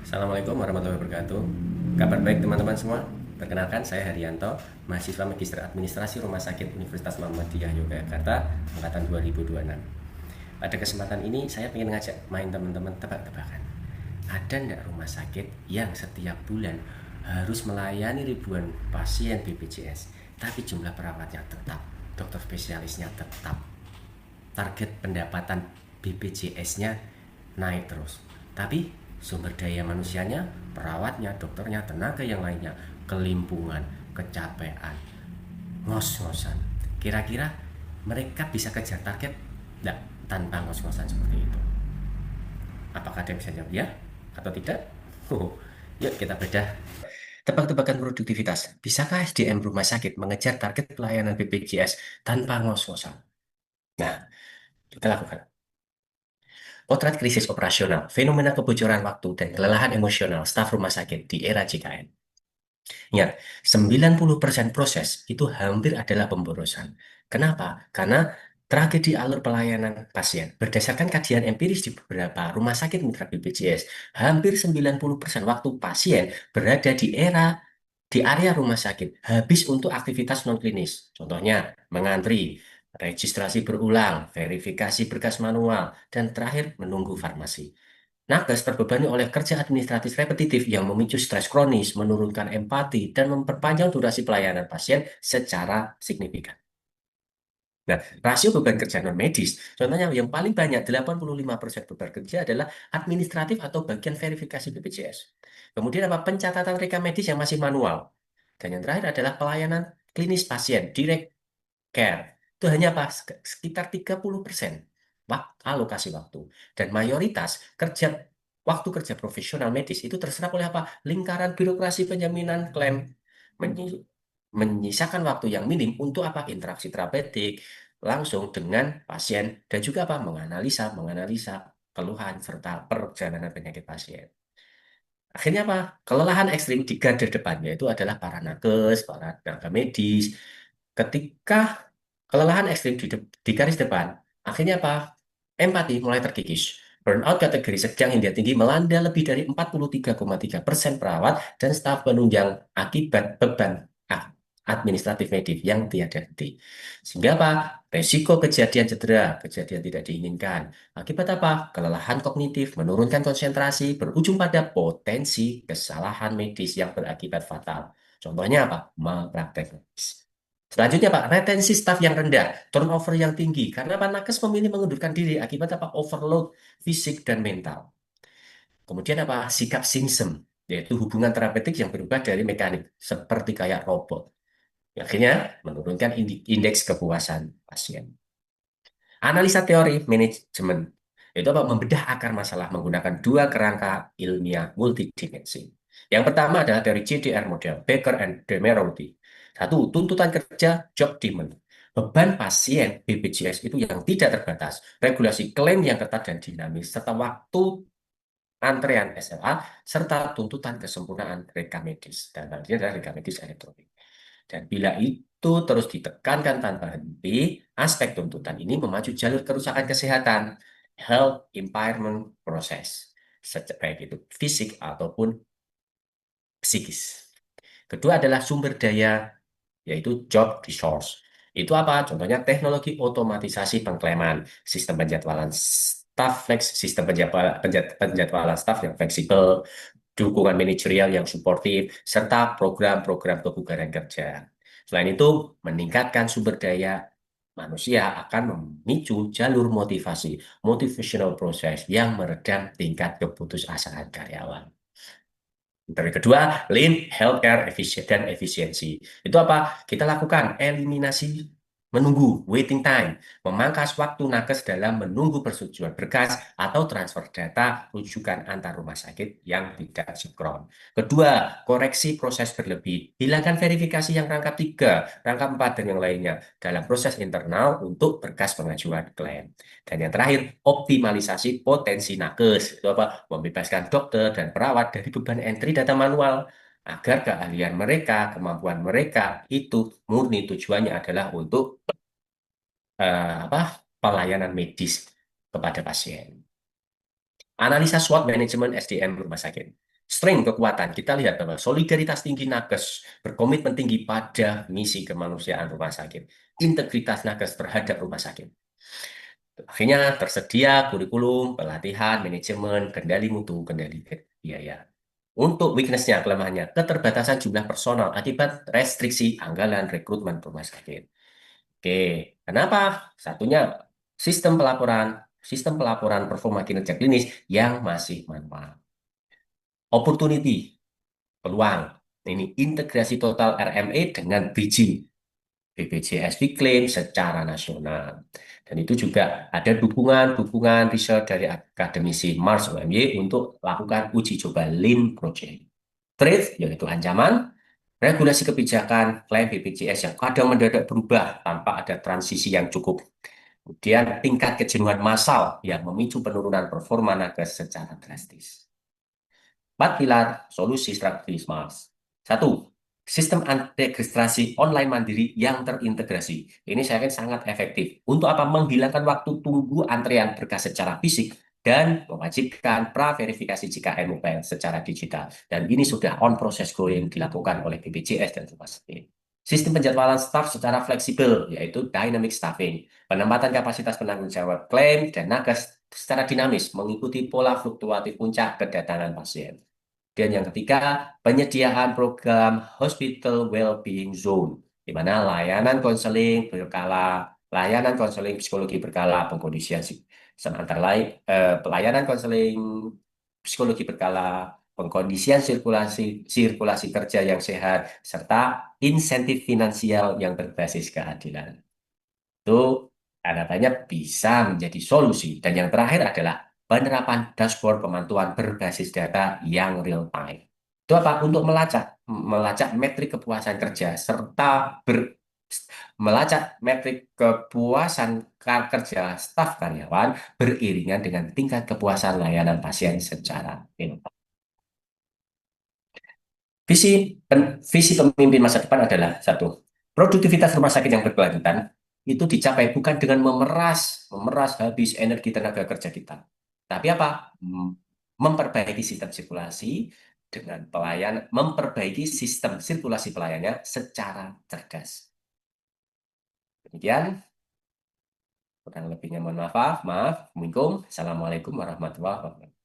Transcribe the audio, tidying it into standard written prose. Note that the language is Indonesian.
Assalamualaikum warahmatullahi wabarakatuh. Kabar baik teman-teman semua. Perkenalkan saya Haryanto, mahasiswa Magister Administrasi Rumah Sakit Universitas Muhammadiyah Yogyakarta angkatan 2026. Pada kesempatan ini saya ingin ngajak main teman-teman tebak-tebakan. Ada nggak rumah sakit yang setiap bulan harus melayani ribuan pasien BPJS, tapi jumlah perawatnya tetap, dokter spesialisnya tetap, target pendapatan BPJS-nya naik terus. Tapi sumber daya manusianya, perawatnya, dokternya, tenaga yang lainnya, kelimpungan, kecapean, ngos-ngosan. Kira-kira mereka bisa kejar target enggak tanpa ngos-ngosan seperti itu? Apakah ada yang bisa jawab ya atau tidak? Yuk kita bedah. Tebak-tebakan produktivitas. Bisakah SDM rumah sakit mengejar target pelayanan BPJS tanpa ngos-ngosan? Nah, kita lakukan. Potret krisis operasional, fenomena kebocoran waktu, dan kelelahan emosional staf rumah sakit di era JKN. Ingat, 90% proses itu hampir adalah pemborosan. Kenapa? Karena tragedi alur pelayanan pasien. Berdasarkan kajian empiris di beberapa rumah sakit mitra BPJS, hampir 90% waktu pasien berada di area rumah sakit habis untuk aktivitas non-klinis. Contohnya, mengantri, registrasi berulang, verifikasi berkas manual, dan terakhir menunggu farmasi. Nakes terbebani oleh kerja administratif repetitif yang memicu stres kronis, menurunkan empati, dan memperpanjang durasi pelayanan pasien secara signifikan. Nah, rasio beban kerja non-medis, contohnya yang paling banyak, 85% beban kerja adalah administratif atau bagian verifikasi BPJS. Kemudian apa? Pencatatan rekam medis yang masih manual. Dan yang terakhir adalah pelayanan klinis pasien, direct care. Itu hanya apa? Sekitar 30% alokasi waktu. Dan mayoritas waktu kerja profesional medis itu terserap oleh apa? Lingkaran birokrasi penjaminan klaim. Menyi- Menyisakan waktu yang minim untuk apa? Interaksi terapeutik langsung dengan pasien dan juga apa? Menganalisa keluhan serta perjalanan penyakit pasien. Akhirnya apa? Kelelahan ekstrim di garda depan yaitu adalah para nakes, para tenaga medis. Ketika kelelahan ekstrim di garis depan, akhirnya apa? Empati mulai terkikis. Burnout kategori sedang hingga tinggi melanda lebih dari 43,3% perawat dan staf penunjang akibat beban administratif medis yang tiada henti. Sehingga apa? Resiko kejadian cedera, kejadian tidak diinginkan. Akibat apa? Kelelahan kognitif, menurunkan konsentrasi, berujung pada potensi kesalahan medis yang berakibat fatal. Contohnya apa? Malpraktek medis. Selanjutnya Pak, retensi staf yang rendah, turnover yang tinggi. Karena Pak Nakes memilih mengundurkan diri akibat apa? Overload fisik dan mental. Kemudian apa? Sikap singsem, yaitu hubungan terapeutik yang berubah dari mekanik, seperti kayak robot. Akhirnya menurunkan indeks kepuasan pasien. Analisa teori manajemen itu apa? Membedah akar masalah menggunakan dua kerangka ilmiah multidimensi. Yang pertama adalah dari JDR model, Baker and Demerauty. Satu, tuntutan kerja, job demand. Beban pasien BPJS itu yang tidak terbatas, regulasi klaim yang ketat dan dinamis, serta waktu antrean SLA, serta tuntutan kesempurnaan rekam medis. Dan tadi adalah rekam medis elektronik. Dan bila itu terus ditekankan tanpa henti, aspek tuntutan ini memacu jalur kerusakan kesehatan, health impairment proses, baik itu fisik ataupun psikis. Kedua adalah sumber daya, yaitu job resource. Itu apa? Contohnya teknologi otomatisasi pengklaiman, sistem penjadwalan staff flex, sistem penjadwalan staff yang fleksibel, dukungan manajerial yang suportif, serta program-program kebugaran kerja. Selain itu, meningkatkan sumber daya manusia akan memicu jalur motivasi, motivational process yang meredam tingkat keputusasaan karyawan. Dari kedua, lean healthcare dan efisiensi. Itu apa? Kita lakukan eliminasi menunggu, waiting time, memangkas waktu nakes dalam menunggu persetujuan berkas atau transfer data rujukan antar rumah sakit yang tidak sinkron. Kedua, koreksi proses berlebih. Hilangkan verifikasi yang rangkap 3, rangkap 4, dan yang lainnya dalam proses internal untuk berkas pengajuan klaim. Dan yang terakhir, optimalisasi potensi nakes. Itu apa? Membebaskan dokter dan perawat dari beban entry data manual agar keahlian mereka, kemampuan mereka itu murni tujuannya adalah untuk apa? Pelayanan medis kepada pasien. Analisa SWOT manajemen SDM rumah sakit. Strength, kekuatan. Kita lihat bahwa solidaritas tinggi nakes, berkomitmen tinggi pada misi kemanusiaan rumah sakit. Integritas nakes terhadap rumah sakit. Akhirnya tersedia kurikulum, pelatihan, manajemen, kendali mutu, kendali biaya. Untuk weakness-nya, kelemahannya, keterbatasan jumlah personal akibat restriksi anggaran rekrutmen rumah sakit. Oke, kenapa? Satunya, sistem pelaporan performa kinerja klinis yang masih manual. Opportunity, peluang. Ini integrasi total RME dengan bridging BPJS klaim secara nasional. Dan itu juga ada dukungan riset dari akademisi Mars UMY untuk lakukan uji coba Lean Project. Threat, yaitu ancaman, regulasi kebijakan klaim BPJS yang kadang mendadak berubah tanpa ada transisi yang cukup. Kemudian tingkat kejenuhan massal yang memicu penurunan performa nakes secara drastis. 4 pilar solusi strategis Mars. 1. Sistem registrasi online mandiri yang terintegrasi. Ini saya yakin sangat efektif. Untuk apa? Menghilangkan waktu tunggu antrean berkas secara fisik dan mewajibkan pra-verifikasi JKN mobile secara digital. Dan ini sudah on process go yang dilakukan oleh BPJS dan rumah sakit. Sistem penjadwalan staf secara fleksibel, yaitu dynamic staffing. Penempatan kapasitas penanggung jawab klaim dan nakes secara dinamis mengikuti pola fluktuatif puncak kedatangan pasien. Dan yang ketiga, penyediaan program Hospital Wellbeing Zone, di mana layanan konseling psikologi berkala, pengkondisian antara lain, pelayanan konseling psikologi berkala, pengkondisian sirkulasi kerja yang sehat, serta insentif finansial yang berbasis keadilan. Itu harapannya bisa menjadi solusi. Dan yang terakhir adalah penerapan dashboard pemantauan berbasis data yang real time. Itu apa? Untuk melacak metrik kepuasan kerja serta melacak metrik kepuasan kerja staf karyawan beriringan dengan tingkat kepuasan layanan pasien secara real time. Visi visi pemimpin masa depan adalah satu, produktivitas rumah sakit yang berkelanjutan itu dicapai bukan dengan memeras habis energi tenaga kerja kita, tapi apa? Memperbaiki sistem sirkulasi dengan memperbaiki sistem sirkulasi pelayannya secara cerdas. Demikian, kurang lebihnya mohon maaf. Assalamualaikum warahmatullahi wabarakatuh.